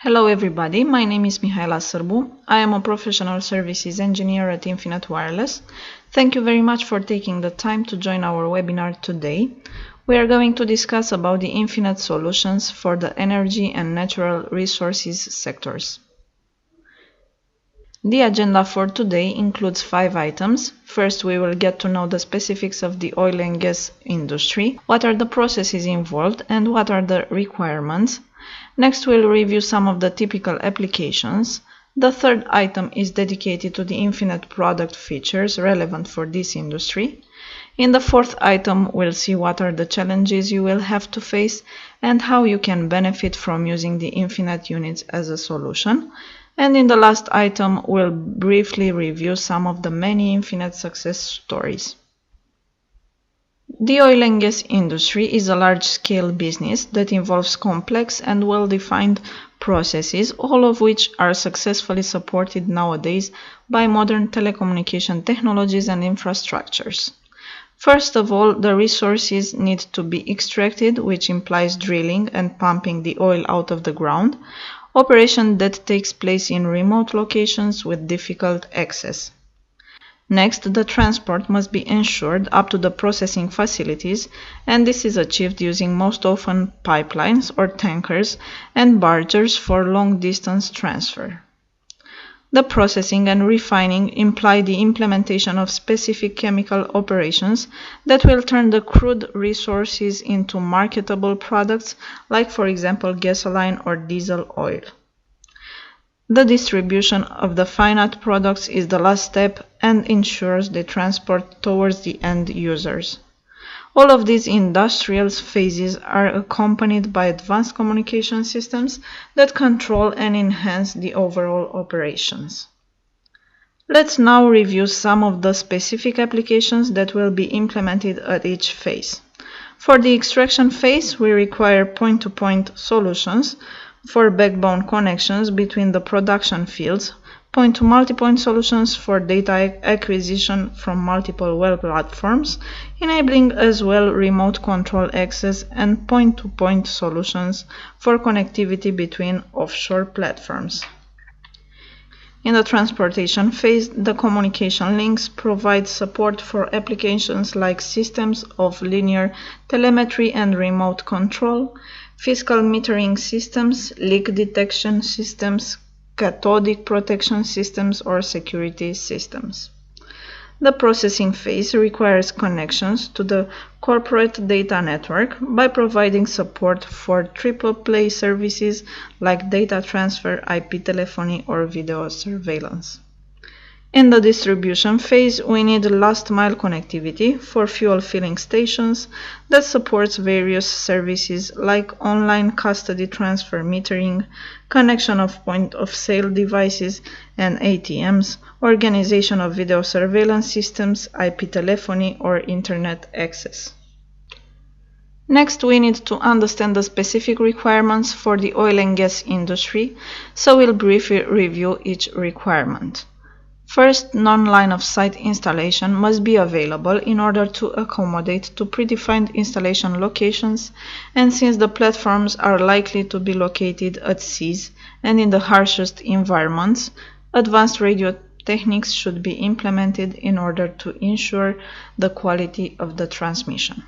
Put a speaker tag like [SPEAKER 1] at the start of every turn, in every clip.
[SPEAKER 1] Hello everybody, my name is Mihaela Sârbu. I am a professional services engineer at Infinite Wireless. Thank you very much for taking the time to join our webinar today. We are going to discuss about the Infinite solutions for the energy and natural resources sectors. The agenda for today includes 5 items. First, we will get to know the specifics of the oil and gas industry, what are the processes involved and what are the requirements. Next, we'll review some of the typical applications. The third item is dedicated to the Infinite product features relevant for this industry. In the fourth item, we'll see what are the challenges you will have to face and how you can benefit from using the Infinite units as a solution. And in the last item, we'll briefly review some of the many Infinite success stories. The oil and gas industry is a large-scale business that involves complex and well-defined processes, all of which are successfully supported nowadays by modern telecommunication technologies and infrastructures. First of all, the resources need to be extracted, which implies drilling and pumping the oil out of the ground, operation that takes place in remote locations with difficult access. Next, the transport must be ensured up to the processing facilities, and this is achieved using most often pipelines or tankers and barges for long-distance transfer. The processing and refining imply the implementation of specific chemical operations that will turn the crude resources into marketable products, like for example gasoline or diesel oil. The distribution of the finite products is the last step and ensures the transport towards the end users. All of these industrial phases are accompanied by advanced communication systems that control and enhance the overall operations. Let's now review some of the specific applications that will be implemented at each phase. For the extraction phase, we require point-to-point solutions for backbone connections between the production fields, point-to-multipoint solutions for data acquisition from multiple well platforms, enabling as well remote control access, and point-to-point solutions for connectivity between offshore platforms. In the transportation phase, the communication links provide support for applications like systems of linear telemetry and remote control, fiscal metering systems, leak detection systems, cathodic protection systems, or security systems. The processing phase requires connections to the corporate data network by providing support for triple play services like data transfer, IP telephony, or video surveillance. In the distribution phase, we need last-mile connectivity for fuel filling stations that supports various services like online custody transfer metering, connection of point-of-sale devices and ATMs, organization of video surveillance systems, IP telephony, or internet access. Next, we need to understand the specific requirements for the oil and gas industry, so we'll briefly review each requirement. First, non-line-of-sight installation must be available in order to accommodate to predefined installation locations, and since the platforms are likely to be located at seas and in the harshest environments, advanced radio techniques should be implemented in order to ensure the quality of the transmission.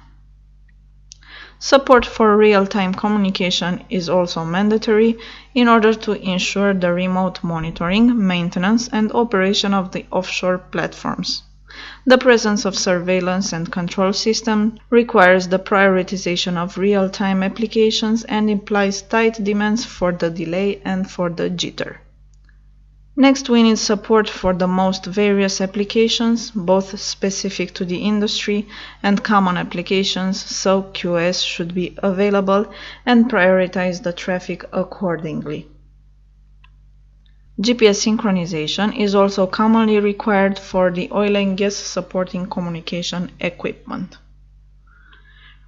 [SPEAKER 1] Support for real-time communication is also mandatory in order to ensure the remote monitoring, maintenance, and operation of the offshore platforms. The presence of surveillance and control system requires the prioritization of real-time applications and implies tight demands for the delay and for the jitter. Next, we need support for the most various applications, both specific to the industry and common applications, so QoS should be available and prioritize the traffic accordingly. GPS synchronization is also commonly required for the oil and gas supporting communication equipment.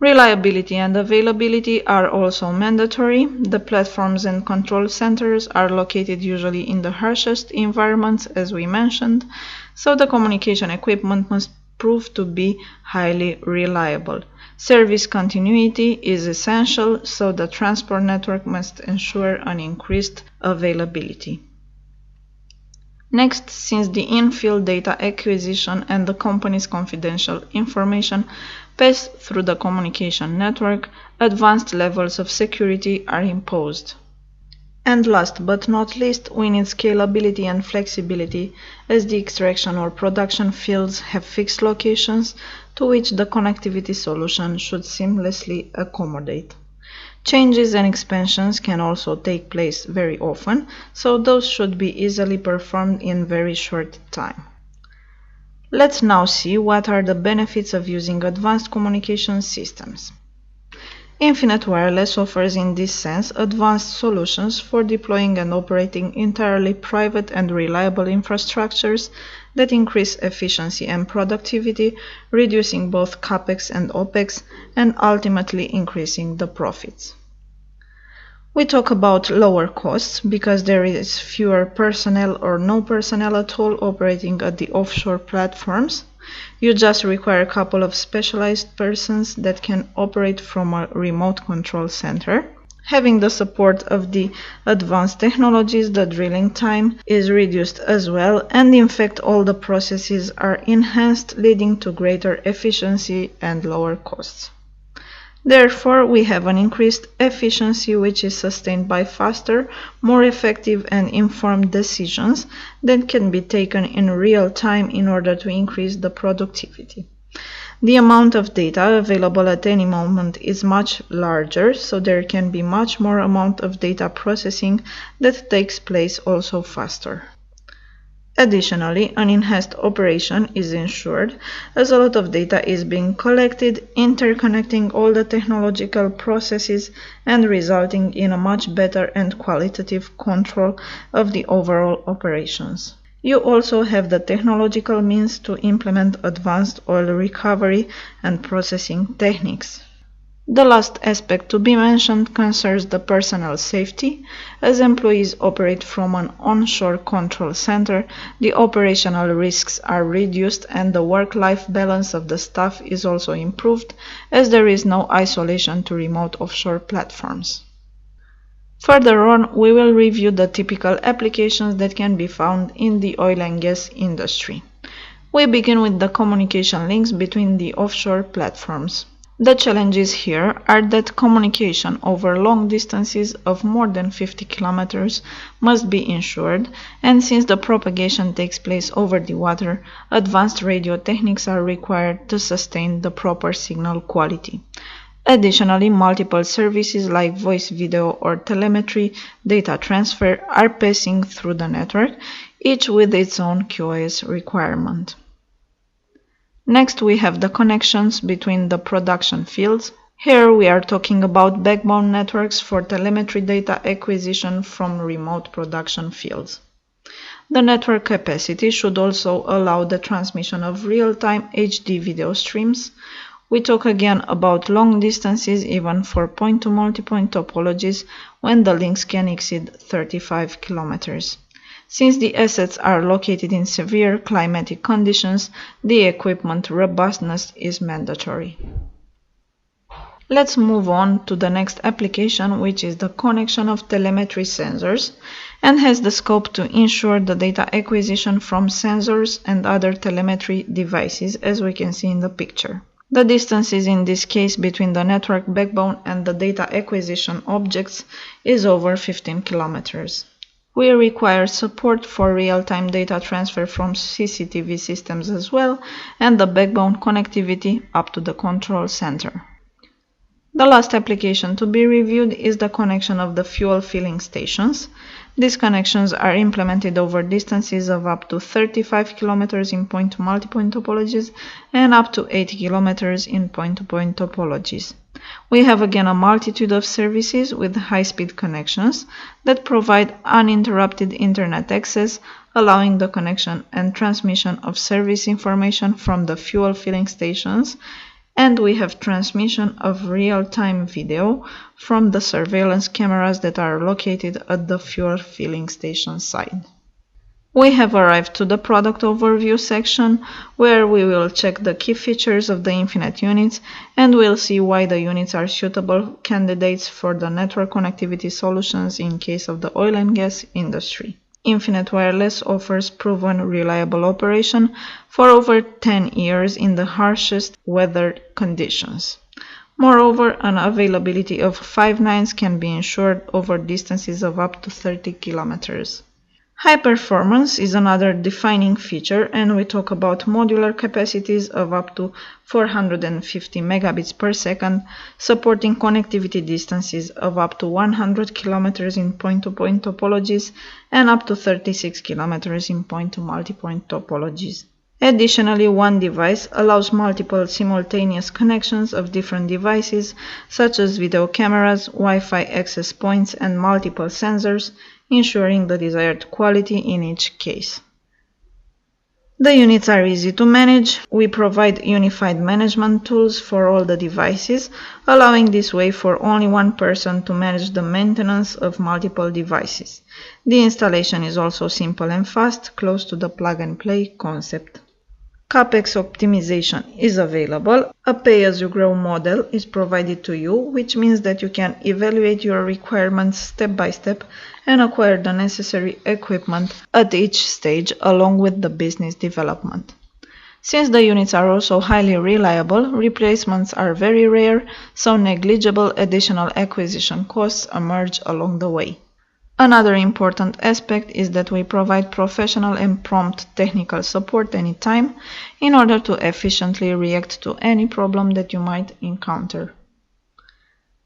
[SPEAKER 1] Reliability and availability are also mandatory. The platforms and control centers are located usually in the harshest environments, as we mentioned, so the communication equipment must prove to be highly reliable. Service continuity is essential, so the transport network must ensure an increased availability. Next, since the in-field data acquisition and the company's confidential information pass through the communication network, advanced levels of security are imposed. And last but not least, we need scalability and flexibility, as the extraction or production fields have fixed locations to which the connectivity solution should seamlessly accommodate. Changes and expansions can also take place very often, so those should be easily performed in very short time. Let's now see what are the benefits of using advanced communication systems. Infinite Wireless offers in this sense advanced solutions for deploying and operating entirely private and reliable infrastructures that increase efficiency and productivity, reducing both CAPEX and OPEX, and ultimately increasing the profits. We talk about lower costs because there is fewer personnel or no personnel at all operating at the offshore platforms. You just require a couple of specialized persons that can operate from a remote control center. Having the support of the advanced technologies, the drilling time is reduced as well, and in fact all the processes are enhanced, leading to greater efficiency and lower costs. Therefore, we have an increased efficiency which is sustained by faster, more effective and informed decisions that can be taken in real time in order to increase the productivity. The amount of data available at any moment is much larger, so there can be much more amount of data processing that takes place also faster. Additionally, an enhanced operation is ensured as a lot of data is being collected, interconnecting all the technological processes and resulting in a much better and qualitative control of the overall operations. You also have the technological means to implement advanced oil recovery and processing techniques. The last aspect to be mentioned concerns the personnel safety. As employees operate from an onshore control center, the operational risks are reduced and the work-life balance of the staff is also improved, as there is no isolation to remote offshore platforms. Further on, we will review the typical applications that can be found in the oil and gas industry. We begin with the communication links between the offshore platforms. The challenges here are that communication over long distances of more than 50 kilometers must be ensured, and since the propagation takes place over the water, advanced radio techniques are required to sustain the proper signal quality. Additionally, multiple services like voice, video, or telemetry data transfer are passing through the network, each with its own QoS requirement. Next, we have the connections between the production fields. Here we are talking about backbone networks for telemetry data acquisition from remote production fields. The network capacity should also allow the transmission of real-time HD video streams. We talk again about long distances even for point-to-multipoint topologies when the links can exceed 35 kilometers. Since the assets are located in severe climatic conditions, the equipment robustness is mandatory. Let's move on to the next application, which is the connection of telemetry sensors, and has the scope to ensure the data acquisition from sensors and other telemetry devices, as we can see in the picture. The distances in this case between the network backbone and the data acquisition objects is over 15 kilometers. We require support for real-time data transfer from CCTV systems as well, and the backbone connectivity up to the control center. The last application to be reviewed is the connection of the fuel filling stations. These connections are implemented over distances of up to 35 km in point-to-multipoint topologies and up to 80 km in point-to-point topologies. We have again a multitude of services with high-speed connections that provide uninterrupted internet access, allowing the connection and transmission of service information from the fuel filling stations, and we have transmission of real-time video from the surveillance cameras that are located at the fuel filling station site. We have arrived to the product overview section, where we will check the key features of the Infinet units and we'll see why the units are suitable candidates for the network connectivity solutions in case of the oil and gas industry. Infinet Wireless offers proven reliable operation for over 10 years in the harshest weather conditions. Moreover, an availability of 5 nines can be ensured over distances of up to 30 kilometers. High performance is another defining feature, and we talk about modular capacities of up to 450 megabits per second, supporting connectivity distances of up to 100 kilometers in point-to-point topologies and up to 36 kilometers in point-to-multipoint topologies. Additionally, one device allows multiple simultaneous connections of different devices, such as video cameras, Wi-Fi access points, and multiple sensors, ensuring the desired quality in each case. The units are easy to manage. We provide unified management tools for all the devices, allowing this way for only one person to manage the maintenance of multiple devices. The installation is also simple and fast, close to the plug-and-play concept. CapEx optimization is available. A pay-as-you-grow model is provided to you, which means that you can evaluate your requirements step by step and acquire the necessary equipment at each stage along with the business development. Since the units are also highly reliable, replacements are very rare, so negligible additional acquisition costs emerge along the way. Another important aspect is that we provide professional and prompt technical support anytime in order to efficiently react to any problem that you might encounter.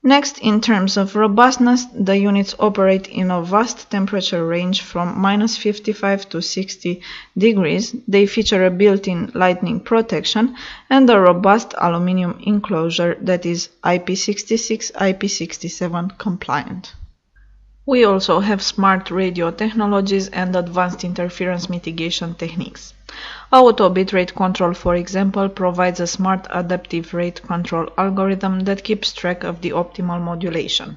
[SPEAKER 1] Next, in terms of robustness, the units operate in a vast temperature range from -55 to 60 degrees. They feature a built-in lightning protection and a robust aluminum enclosure that is IP66, IP67 compliant. We also have smart radio technologies and advanced interference mitigation techniques. Auto bitrate control, for example, provides a smart adaptive rate control algorithm that keeps track of the optimal modulation.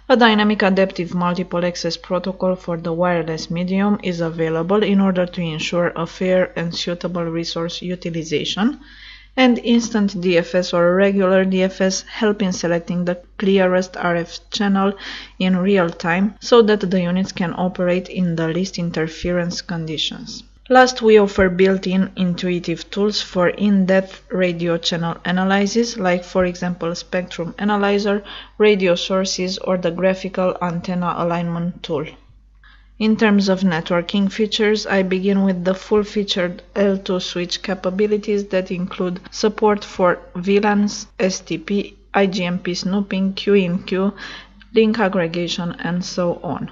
[SPEAKER 1] A dynamic adaptive multiple access protocol for the wireless medium is available in order to ensure a fair and suitable resource utilization, and instant DFS or regular DFS help in selecting the clearest RF channel in real time so that the units can operate in the least interference conditions. Last, we offer built-in intuitive tools for in-depth radio channel analysis, like for example spectrum analyzer, radio sources, or the graphical antenna alignment tool. In terms of networking features, I begin with the full-featured L2 switch capabilities that include support for VLANs, STP, IGMP snooping, Q-in-Q, link aggregation, and so on.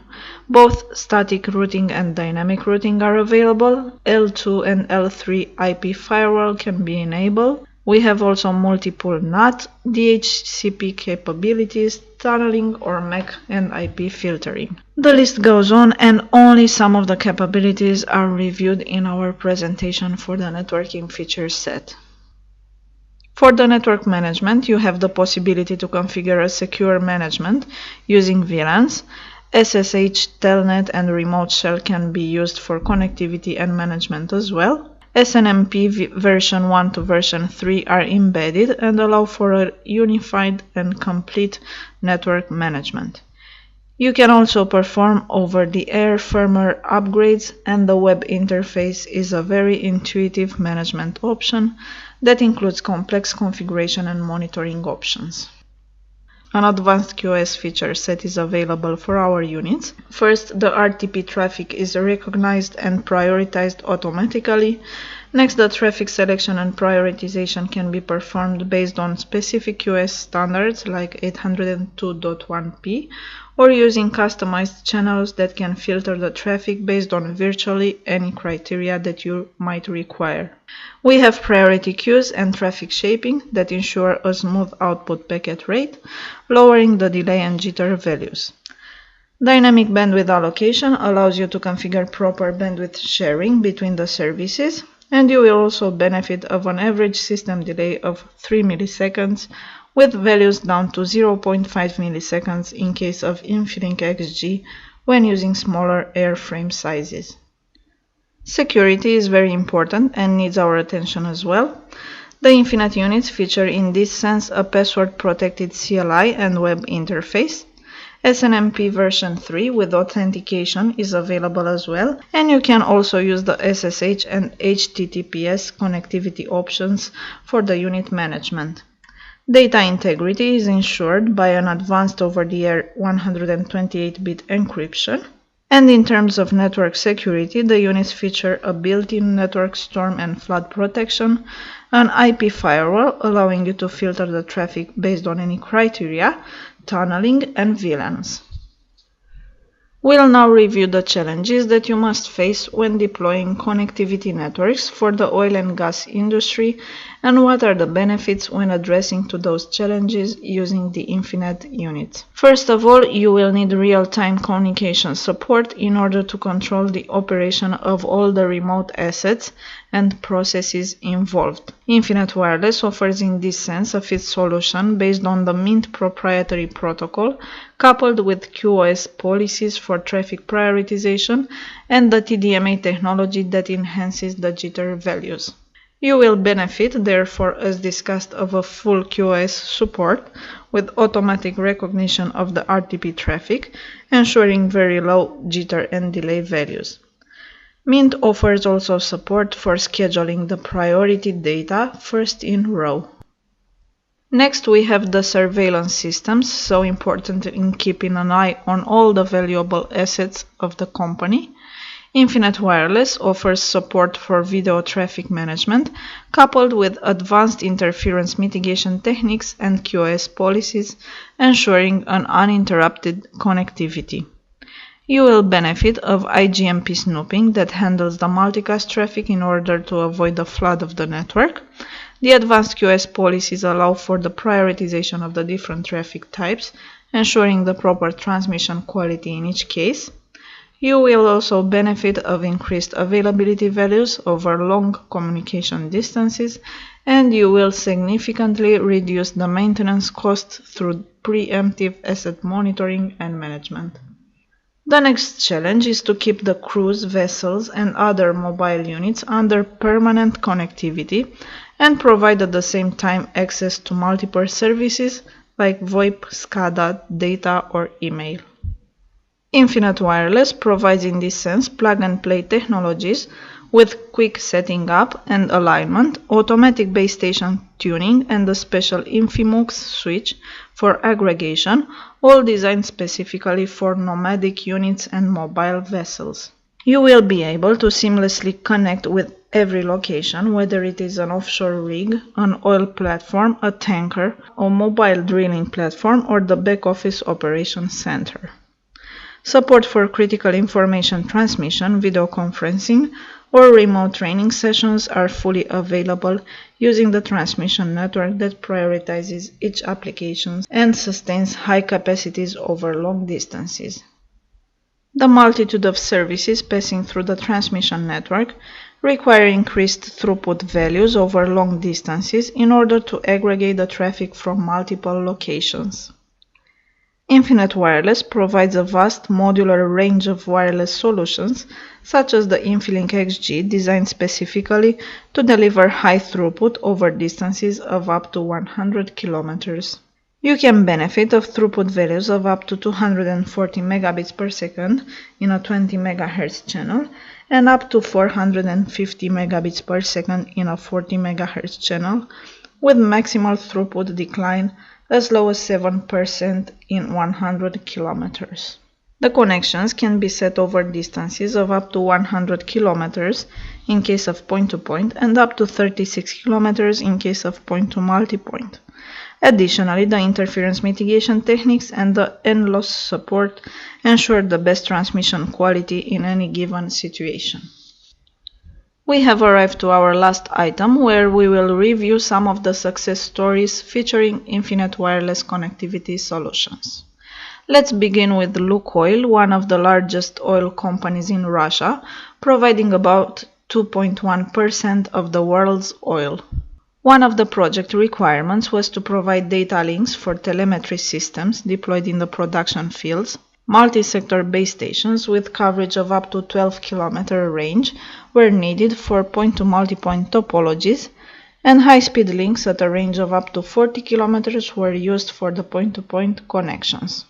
[SPEAKER 1] Both static routing and dynamic routing are available. L2 and L3 IP firewall can be enabled. We have also multiple NAT, DHCP capabilities, tunneling, or MAC and IP filtering. The list goes on, and only some of the capabilities are reviewed in our presentation for the networking features set. For the network management, you have the possibility to configure a secure management using VLANs. SSH, Telnet, and Remote Shell can be used for connectivity and management as well. SNMP version 1 to version 3 are embedded and allow for a unified and complete network management. You can also perform over-the-air firmware upgrades, and the web interface is a very intuitive management option that includes complex configuration and monitoring options. An advanced QoS feature set is available for our units. First, the RTP traffic is recognized and prioritized automatically. Next, the traffic selection and prioritization can be performed based on specific QoS standards like 802.1p, or using customized channels that can filter the traffic based on virtually any criteria that you might require. We have priority queues and traffic shaping that ensure a smooth output packet rate, lowering the delay and jitter values. Dynamic bandwidth allocation allows you to configure proper bandwidth sharing between the services, and you will also benefit of an average system delay of 3 milliseconds, with values down to 0.5 milliseconds in case of InfiniX XG when using smaller airframe sizes. Security is very important and needs our attention as well. The Infinite units feature in this sense a password-protected CLI and web interface. SNMP version 3 with authentication is available as well, and you can also use the SSH and HTTPS connectivity options for the unit management. Data integrity is ensured by an advanced over-the-air 128-bit encryption. And in terms of network security, the units feature a built-in network storm and flood protection, an IP firewall allowing you to filter the traffic based on any criteria, tunneling, and VLANs. We'll now review the challenges that you must face when deploying connectivity networks for the oil and gas industry and what are the benefits when addressing to those challenges using the Infinite unit. First of all, you will need real-time communication support in order to control the operation of all the remote assets and processes involved. Infinite Wireless offers in this sense a fit solution based on the Mint proprietary protocol coupled with QoS policies for traffic prioritization and the TDMA technology that enhances the jitter values. You will benefit, therefore, as discussed, of a full QoS support with automatic recognition of the RTP traffic, ensuring very low jitter and delay values. Mint offers also support for scheduling the priority data first in row. Next, we have the surveillance systems, so important in keeping an eye on all the valuable assets of the company. Infinite Wireless offers support for video traffic management, coupled with advanced interference mitigation techniques and QoS policies, ensuring an uninterrupted connectivity. You will benefit of IGMP snooping that handles the multicast traffic in order to avoid the flood of the network. The advanced QoS policies allow for the prioritization of the different traffic types, ensuring the proper transmission quality in each case. You will also benefit of increased availability values over long communication distances, and you will significantly reduce the maintenance costs through preemptive asset monitoring and management. The next challenge is to keep the crews, vessels, and other mobile units under permanent connectivity and provide at the same time access to multiple services like VoIP, SCADA, data, or email. Infinite Wireless provides in this sense plug-and-play technologies with quick setting up and alignment, automatic base station tuning, and a special InfyMux switch for aggregation, all designed specifically for nomadic units and mobile vessels. You will be able to seamlessly connect with every location, whether it is an offshore rig, an oil platform, a tanker, a mobile drilling platform, or the back-office operations center. Support for critical information transmission, video conferencing, or remote training sessions are fully available using the transmission network that prioritizes each application and sustains high capacities over long distances. The multitude of services passing through the transmission network require increased throughput values over long distances in order to aggregate the traffic from multiple locations. Infinite Wireless provides a vast modular range of wireless solutions, such as the InfyLink XG, designed specifically to deliver high throughput over distances of up to 100 kilometers. You can benefit of throughput values of up to 240 megabits per second in a 20 MHz channel and up to 450 megabits per second in a 40 MHz channel, with maximal throughput decline as low as 7% in 100 kilometers. The connections can be set over distances of up to 100 kilometers in case of point-to-point and up to 36 kilometers in case of point-to-multipoint. Additionally, the interference mitigation techniques and the N-loss support ensure the best transmission quality in any given situation. We have arrived to our last item, where we will review some of the success stories featuring Infinite Wireless connectivity solutions. Let's begin with Lukoil, one of the largest oil companies in Russia, providing about 2.1% of the world's oil. One of the project requirements was to provide data links for telemetry systems deployed in the production fields, Multi-sector base stations with coverage of up to 12-kilometer range were needed for point-to-multipoint topologies, and high-speed links at a range of up to 40 kilometers were used for the point-to-point connections.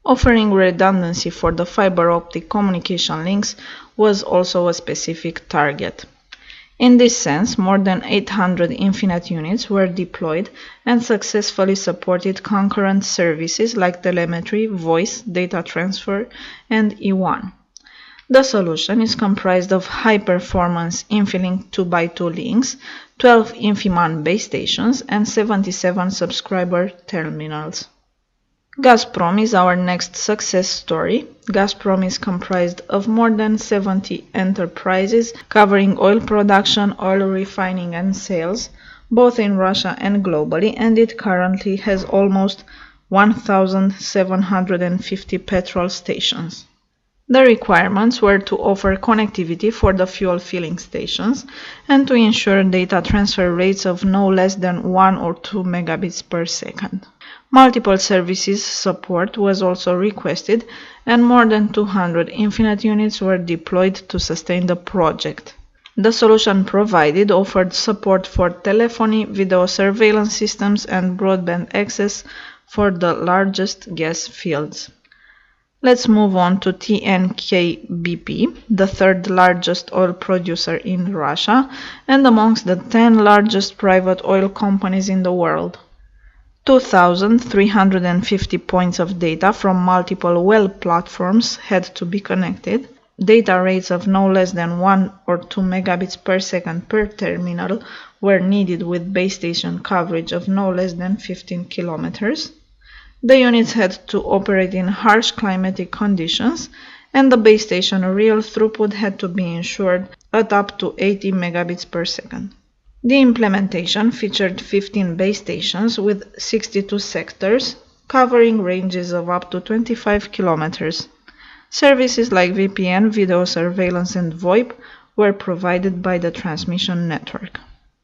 [SPEAKER 1] Offering redundancy for the fiber optic communication links was also a specific target. In this sense, more than 800 Infinet units were deployed and successfully supported concurrent services like telemetry, voice, data transfer, and E1. The solution is comprised of high-performance InfiLink 2x2 links, 12 InfiMAN base stations, and 77 subscriber terminals. Gazprom is our next success story. Gazprom is comprised of more than 70 enterprises covering oil production, oil refining and sales, both in Russia and globally, and it currently has almost 1,750 petrol stations. The requirements were to offer connectivity for the fuel filling stations and to ensure data transfer rates of no less than 1 or 2 megabits per second. Multiple services support was also requested, and more than 200 Infinet units were deployed to sustain the project. The solution provided offered support for telephony, video surveillance systems, and broadband access for the largest gas fields. Let's move on to TNK-BP, the third largest oil producer in Russia and amongst the 10 largest private oil companies in the world. 2,350 points of data from multiple well platforms had to be connected. Data rates of no less than 1 or 2 megabits per second per terminal were needed with base station coverage of no less than 15 kilometers. The units had to operate in harsh climatic conditions, and the base station real throughput had to be ensured at up to 80 megabits per second. The implementation featured 15 base stations with 62 sectors, covering ranges of up to 25 kilometers. Services like VPN, video surveillance, and VoIP were provided by the transmission network.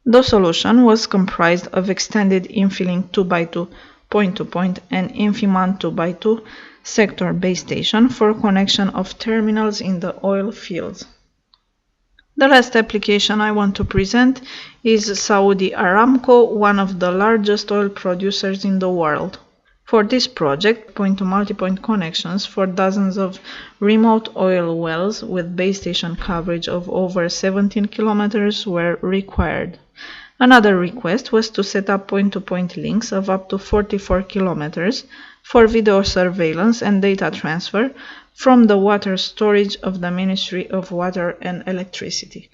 [SPEAKER 1] The solution was comprised of extended InfiLink 2x2 point-to-point and InfiMAN 2x2 sector base station for connection of terminals in the oil fields. The last application I want to present is Saudi Aramco, one of the largest oil producers in the world. For this project, point-to-multipoint connections for dozens of remote oil wells with base station coverage of over 17 kilometers were required. Another request was to set up point-to-point links of up to 44 kilometers for video surveillance and data transfer from the water storage of the Ministry of Water and Electricity.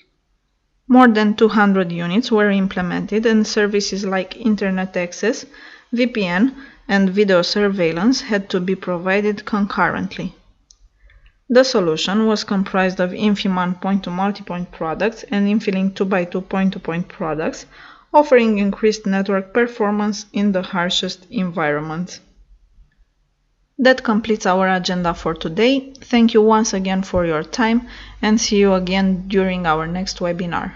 [SPEAKER 1] More than 200 units were implemented, and services like internet access, VPN, and video surveillance had to be provided concurrently. The solution was comprised of InfiMAN point-to-multipoint products and InfiLink 2x2 point-to-point products, offering increased network performance in the harshest environments. That completes our agenda for today. Thank you once again for your time, and see you again during our next webinar.